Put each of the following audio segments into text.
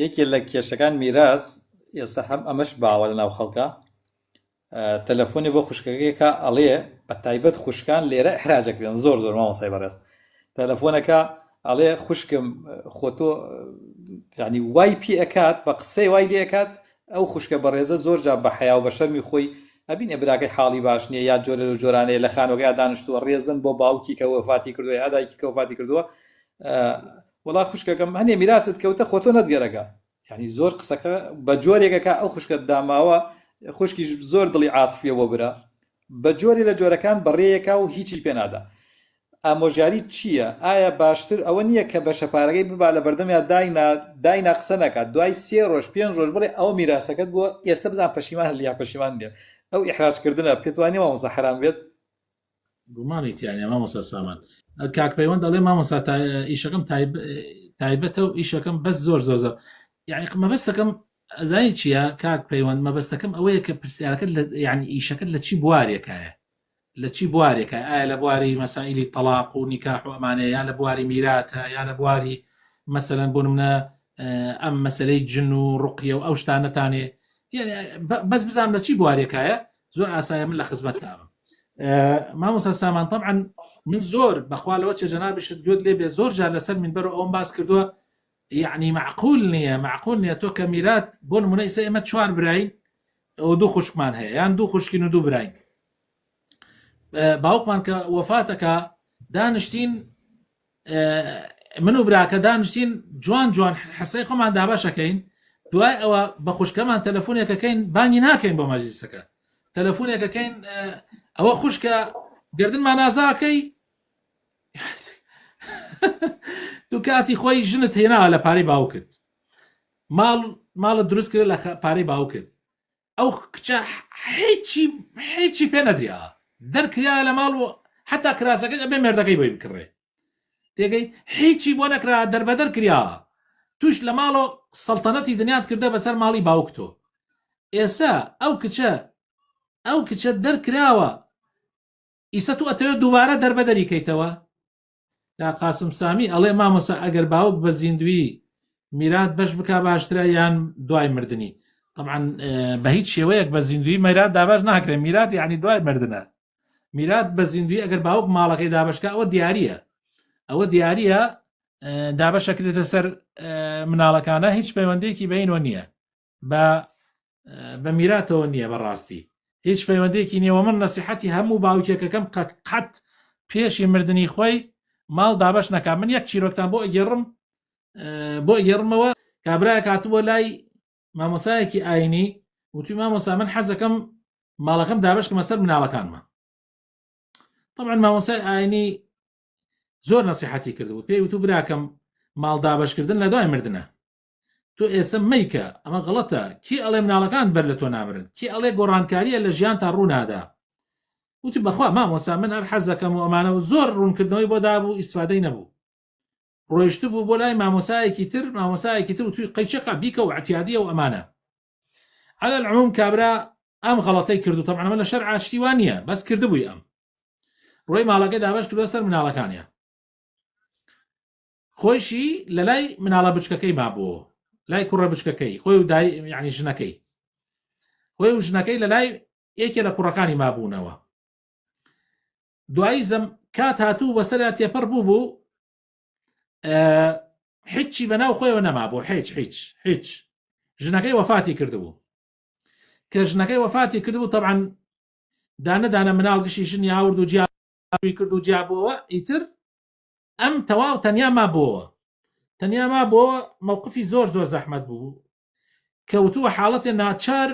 یەکێ لە کێشەکان میراث ئێستا هەم ئەمەش باوە لە ناو خەڵکە. تەلەفۆنی بۆ خوشکەکەیەکە ئەڵێ بە تایبەت خوشکان لێرە ئەحراجەکرێن زۆر مامۆسای بەڕێز تەلەفۆنەکە ئەڵێ خوشکم خۆ تۆ یعنی وای پێ ئەکات بە قسەی وای لێ ئەکات ئەو خوشکە بەڕێزە زۆر جار بە حیا و بە شەرمی خۆی ئەبینێ براکەی حاڵی باش نییە یا جۆرە لە جۆرانەیە لە خانوەکەی دانیشتووە ڕێزن بۆ باوکی کە وەفاتی کردووە یا دایکی کە وەفاتی کردووە وڵا خوشکەکەم هەنێ میراثت کەوتە خۆ تۆ نەتگەرەکە یعنی زۆر قسەکە بە جۆرێکەکە ئەو خوشکە داماوە خوشکیش زۆر دڵی عاتفیە بۆ برا بە جۆری لە جۆرەکان بەڕێیەکە و هیچی پێ نادا. ئامۆژاری چییە؟ ئایا باشتر ئەوە نییە کە بە شەپارەکەی ببا لە بەردەمیان داینا قسە نەکات دوای 3 ڕۆژ 5 ڕۆژ بڵێ ئەو میراثەکەت بووە ئێستا بزان پەشیمان لیا پەشیمان دێ ئەو ئیحراجکردنە پێتوانێ مامۆستا حرام بێت؟ گومانی تیانە مامۆستا سامان کاک پەیوەند دەڵێ مامۆستا ئیشەکەم تایبەتە و ئیشەکەم بەس زۆر یعنی مەبەستەکەم ئەزانی چییە کاک پەیوەند مەبەستەکەم ئەوەیە کە پرسیارەکەت یعنی ئیشەکەت لە چی بوارێکایە لە چی بوارێکە ئایا لە بواری مەسائلی تەلاق و نیکاح و ئەمانەیە یان لە بواری میراتە یان لە بواری مەسەلەن بۆ نمونە ئەم مەسەلەی جن و ڕوقیە و ئەو شتانەتانێ بەس بزانم لە چی بوارێکایە زۆر ئاسایە من لە خزمەتتاوە. مامۆستا سامان طبعا من زۆر بەخوالەوە چێ جەنابیشت گوێت لێ بێ زۆر جار لەسەر منبەر ئەوم باس کردووە یعنی معقول نییە تۆ کە میرات بۆ نمونە ئێستا ئێمە 4 براین ئەو 2 خوشکمان هەیە یان 2 خوشکین و 2 براین باوکمان کە وەفاتەکە دانیشتین من و براکە دانیشتین جوان حسەی خۆمان دابەشەکەین دوای ئەوە بە خوشکەمان تەلەفۆنێکەکەین بانگی ناکەین بۆ مەجلیسەکە تەلەفۆنێکەکەین ئەوە خوشکە گردنمان نازاکەی تو کاتی خۆی ژنت هێنا لە پارەی باوکت ماڵت دروست کرد لە پارەی باوکت ئەو کچە هیچی پێ نەدریا دەرکریا لە ماڵ و حتا کراسەکەت ئەبێ مێردەکەی بۆی بکڕێ تێگەی هیچی بۆ نەکرا دەربەدەر کریا توش لە ماڵۆ سەڵتەنەتی دنیات کردە بەسەر ماڵی باوکتۆ ئێستا ئەو کچە دەرکراوە ئیسە تو ئەتەوێت دووبارە دەربەدەری کەیتەوە. یا قاسم سامی ئەڵێ مامۆستا ئەگەر باوک بە زیندوی میرات بەش بک باشترە یان دوای مردنی طبعا بە هیچ شێوەیەک بە زیندوی میرات دابش ناکرێت میرات یعنی دوای مردنە میرات بە زیندوی ئەگەر باوک ماڵەکەی دابشکە ئەوە دیارە دابەشەکرێتە سەر مناڵەکانە هیچ پەیوەندێکی بینەوە نییە بە میراتەوە نییە بەڕاستی هیچ پەیوەندێکی نییەوە. من نەسیحەتی هەموو باوکێکەکەم قەت پێشی مردنی خۆی ماڵ دابش نەکا. من یەک چیرۆکتان بۆ ئەگەڕمەوە کابراە کاتووە لای مامۆسایەکی ئاینی وتی مامۆستا من حەزەکەم ماڵەکەم دابشکەمە سەر مناڵەکانمە. طبعا مامۆسای ئاینی زۆر نەسیحەتی کردبوو پێی وتو براکەم ماڵ دابشکردن لە دوای مردنە تۆ ئێستا مەیکە ئەمە غەڵەتە کی ئەڵێ مناڵەکان بەر لە تۆ نامرن کی ئەڵێ گۆڕانکاریە لە ژیان تا ڕوونادا وتی بەخوا مامۆستا من هەر حەزەکەم و ئەمانە و زۆر ڕوونکردنەوەی بۆ دابوو ئیسفادەی نەبوو ڕۆیشت بوو بۆ لای مامۆسایەکی تر و توی قەیچەکە بیکە و اعتیادیە و ئەمانە. على العموم کابرا ئەم غەڵەتەی کردو طبعا ئەمە لە شەرع شتیوان نییە بەس کردبووی ئەم ڕۆی ماڵەکەی دابش کردووە سەر مناڵەکانیە خۆشی لە لای مناڵە بچکەکەی مابووە لای کوڕە بچکەکەی خۆی و دای یعنی ژنەکەی خۆی و ژنەکەی لە لای یەکێ لە کوڕەکانی مابوونەوە. دوایی کات هاتوو وەسەرات تێپەڕ بوو هیچی بەناو خۆیەوە نەمابوو هیچ ژنەکەی وەفاتی کردبوو کە ژنەکەی وەفاتی کردبوو طبعا دانە مناڵ گشتی ژنی هاورد و جیابووی کرد و جیابەوە ئیتر ئەم تەواو تەنیا مابووە مووقفی زۆر زەحمەت بوو کەوتووە حاڵەتێ ناچار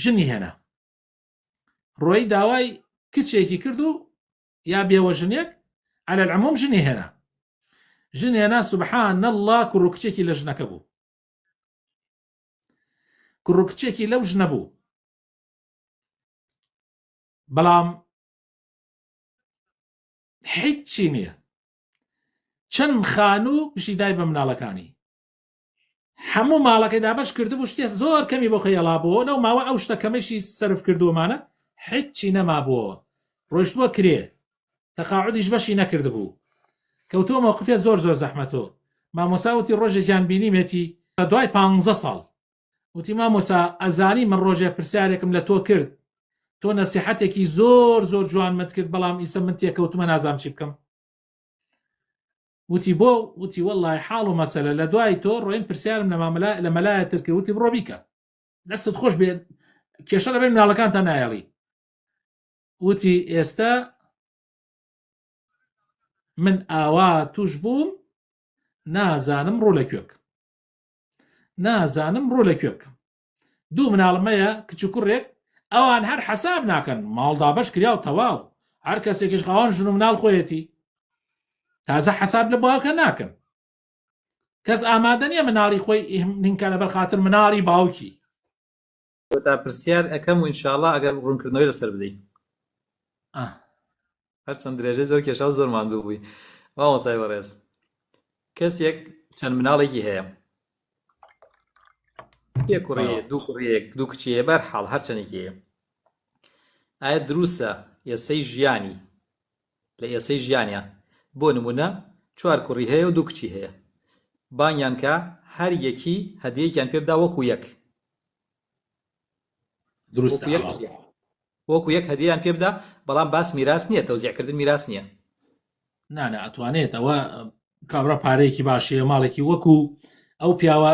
ژنی هێنا ڕۆی داوای کچێکی کرد و یا بێوە ژنێک على العموم ژنی هێنا سبحان الله کوڕکچێکی لە ژنەکە بوو کوڕکچێکی لەو ژنە بوو بەڵام هیچی نییە چەند خانوو پشیدای بە مناڵەکانی هەموو ماڵەکەی دابش کردبوو شتێ زۆر کەمی بۆ خەیەڵابەوە لەو ماوە ئەو شتە کەمەشی سەرف کردووەمانە هیچی نەمابووەوە ڕۆیشتووە کرێ تەقاعودیش بەشی نەکردبوو کەوتووە مووقفێ زۆر زەحمەتەوە مامۆساوتی ڕۆژێکیان بینیمێتی دوای 15 ساڵ وتی مامۆسا ئەزانی من ڕۆژێ پرسیارێکم لە تۆ کرد تۆ نەسیحەتێکی زۆر جوانمت کرد بەڵام ئیسە من تێکەوتمە نازام چی بکەم وتی بۆ وتی وەڵڵای حاڵ و مەسەلە لە دوای تۆ ڕۆین پرسیارم لە مەلایەتر کرد وتی بڕۆ بیکە دەستت خۆش بێت کێشە لەبێ مناڵەکانتان نایەڵی وتی ئێستا من ئاوا توش بووم نازانم ڕۆ لەکوێ بکەم نازانم ڕۆ لەکوێ بکەم دوو مناڵمەیە کچ و کوڕێک ئەوان هەر حەساب ناکەن ماڵدا بەش کریا و تەواو هەر کەسێکیش خاوەن ژن و مناڵ خۆیەتی تازە حەساب لە باوکە ناکەن کەس ئامادە نییە مناڵی خۆی نینکە لەبەر خاتر مناڵی باوکی تا پرسیار ئەەکەم و ئینشاءڵڵا ئەگەر ڕوونکردنەوەی لەسەر بدەین هەرچەند درێژەی زۆر کێشا و زۆر ماندوو بووی مامۆسای بەڕێز کەسێک چەند مناڵێکی هەیە یەک کوڕیەک دوو کوڕیەک دوو کچیە بەرحاڵ هەرچەندێکی هەیە ئایا دروستە ئێسەی ژیانی لە ئێسەی ژیانیە بۆ نمونە 4 کوڕی هەیە و دوو کچی هەیە بانیان کە هەر یەکی هەدیەیەکیان پێ بدا وەکو یەک دروستە وەکو یەک هەدیەیان پێ بدا بەڵام باس میراث نییە تەوزیعکردن میراث نییە نانە ئەتوانێت ئەوە کابرا پارەیەکی باشەیە ماڵێکی وەکو ئەو پیاوە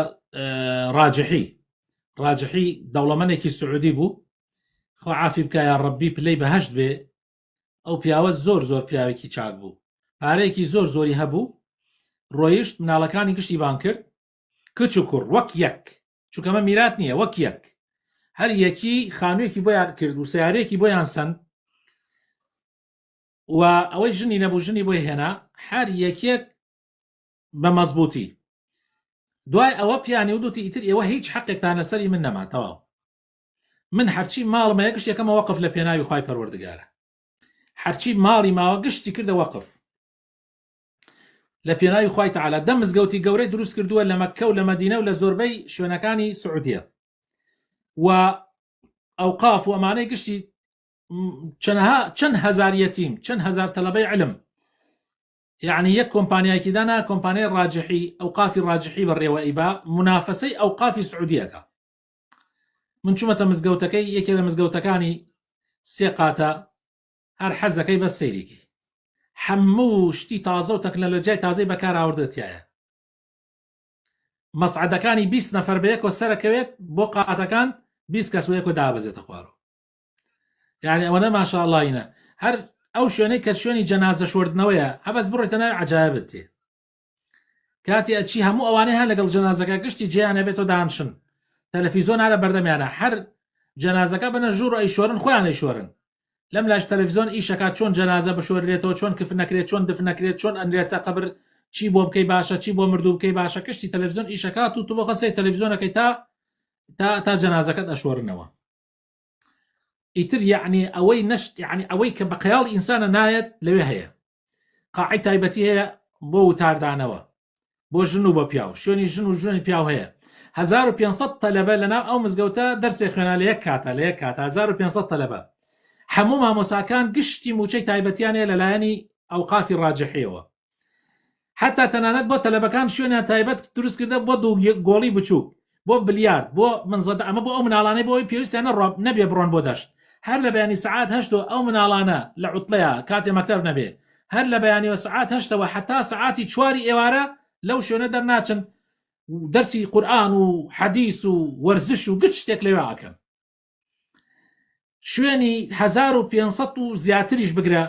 ڕاجحی دەوڵەمەندێکی سعودی بوو خۆ عافی بکایە ڕەبی پلەی بەهەشت بێ ئەو پیاوە زۆر پیاوێکی چاک بوو پارەیەکی زۆری هەبوو ڕۆیشت مناڵەکانی گشتی بان کرد کچ و کوڕ وەک یەک چونکەمە میرات نییە وەک یەک هەر یەکی خانوویەکی بۆیان کرد و سیارەیەکی بۆیان سند و ئەوەی ژنی نەبوو ژنی بۆی هێنا هەر یەکێک بە مەزبوطی دوای ئەوە پیانی ودوتی ئیتر ئێوە هیچ حەقێکتان لەسەری من نەماتەوە من هەرچی ماڵمە یەکش یەکەمە وەقف لە پێناوی خوای پەروەردگارە هەرچی ماڵی ماوە گشتی کردە وەقف لە پێناوی خوای تەعالا دە مزگەوتی گەورەی دروست کردووە لە مەککە و لە مەدینە و لە زۆربەی شوێنەکانی سعودیە و ئەوقاف و ئەمانەی گشتی چەند هەزار یەتیم چەند هەزار تەلەبەی علم یعنی یەک کۆمپانیایەکی دانا کۆمپانیای ڕاجحی ئەوقافی ڕاجحی بەڕێوە ئیبا منافەسەی ئەوقافی سعودیەکە من چوومەتە مزگەوتەکەی یەکێک لە مزگەوتەکانی سێ قاتە هەر حەزەکەی بەس سەیرێکی هەموو شتی تازە و تەکنەلۆجیای تازەی بەکار ئاوردێتیایە مەسعەدەکانی 20 نەفەر بەیەکەوە سەرەکەوێت بۆ قاتەکان 20 کەس بەیەکەوە دابەزێتە خوارەوە یعنی ئەوەنە ماشاءڵڵاینە هەر ئەو شوێنەی کە شوێنی جەنازە شوردنەوەیە هەبەس بڕێتە ناوی عەجایبت تێ کاتی ئەچی هەموو ئەوانەی هەن لەگەڵ جەنازەکە گشتی جێیانە بێتەوە دانشن تەلەڤیزۆن هەرە بەردەمیانە هەر جەنازەکە بنە ژوور و ئەیشۆرن خۆیان ئەیشۆرن لەم لاش تەلەڤیزۆن ئیشەکات چۆن جەنازە بشۆرێتەوە چۆن کفن نەکرێت چۆن دفن نەکرێت چۆن ئەنرێتە قەبر چی بۆ بکەی باشە چی بۆ مردوو بکەی باشە کشتی تەلەڤیزۆن ئیشەکات و تو بۆ خەسەی تەلەڤیزۆنەکەی تا جەنازەکەت ئەشۆرنەوە ئیتر یعنی ئەوەی نەشت یعنی ئەوەی کە بە خەیاڵی ئینسانە نایەت لەوێ هەیە قاعی تایبەتی هەیە بۆ وتاردانەوە بۆ ژن و بە پیاو شوێنی ژن و ژوێنی پیاو هەیە 1500 تەلەبە لەناو ئەو مزگەوتە دەرسێ خوێنا لە یەک کاتە 1500 تەلەبە هەموو مامۆساکان گشتی موچەی تایبەتیان هەیە لەلایەنی ئەوقافی ڕاجحیەوە حتا تەنانەت بۆ تەلەبەکان شوێنیان تایبەت دروستکردە بۆ دوو گۆڵی بچووک بۆ بلیارد بۆ منزەدە ئەمە بۆ ئەو مناڵانەی بۆی پێویستیانە ڕۆ نەبێ بڕۆن بۆ دەشت هەر لە بەیانی سعات هەشتەوە ئەو مناڵانە لە عوتڵەیە کاتێ مەکتەب نەبێ هەر لە بەیانیەوە سعات هەشتەوە حتا سعاتی 4 ئێوارە لەو شوێنە دەرناچن دەرسی قورئان و حەدیث و وەرزش و گشت شتێک لەوێ ئاکەن شوێنی 1500 و زیاتریش بگرە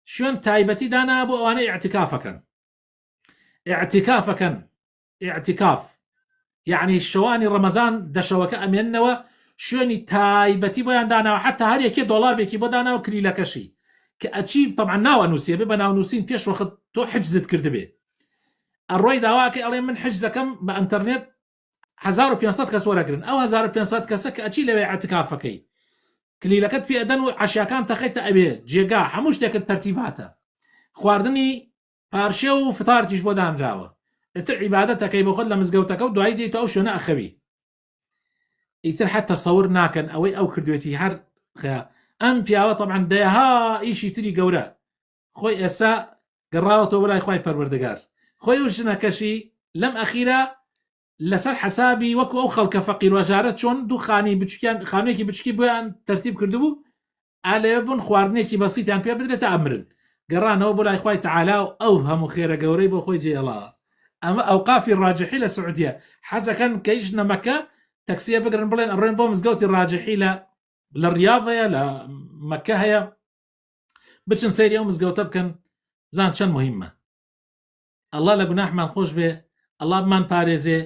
شوێن تایبەتی دانا بۆ ئەوانەی ئیعتیکاف یعنی شەوانی ڕەمەزان دەشەوەکە ئەمێننەوە شوێنی تایبەتی بۆیان داناوە حتا هەر یەکێ دۆڵابێکی بۆ داناوە کلیلەکەشی کە ئەچی طبعا ناوە نووسێ بێ بە ناونووسین پێش وەخت تۆ حجزت کردبێ ئەڕۆی داواکە ئەڵێ من حجزەکەم بە ئەنتەرنێت 1500 کەس وەرەگرن ئەو 1500 کەسە کە ئەچی لەوێ ئەعتیکافەکەی کلیلەکەت پێ ئەدەن و عەشیەکان تەخەیتە ئەبێ جێگا هەموو شتێکت تەرتیباتە خواردنی پارشێ و فتارتیش بۆ دانراوە ئیتر عیبادەتەکەی بۆ خۆت لە مزگەوتەکە و دوای دێتەوە ئەو شوێنە ئەخەوی ئیتر حتا تەسەور ناکەن ئەوەی ئەو کردوێتی هەر ئەم پیاوە طبعا دەیەها ئیشی تری گەورە خۆی ئێستا گەڕاوەتەوە بەلای خوای پەروەردگار خۆی و ژنەکەشی لەم ئەخیرە لەسەر حسابی وەکو ئەو خەڵکە فەقیر وەژارە چۆن دوو خانی بچکیان خانێکی بچکی بۆیان تەرتیب کردبوو ئالێ بوون خواردنێکی بەسییتان پێ بدرێتە ئەمرن گەڕانەوە بۆ لای خوای تەعالا و ئەو هەموو خێرە گەورەی بۆ خۆی جێڵا ئەمە ئەوقافی ڕاجحی لە سعودیە حەزەکەن کە هیچ نەمەکە تەکسیە بگرن بڵێن ئەڕێن بۆ مزگەوتی ڕاجحی لە ڕیاضەیە لە مەکە هەیە بچن سەیری ئەو مزگەوتە بکەن زان چەند مهمە. ئەڵڵا لە گوناحمان خۆش بێ، ئەڵڵا بمان پارێزێ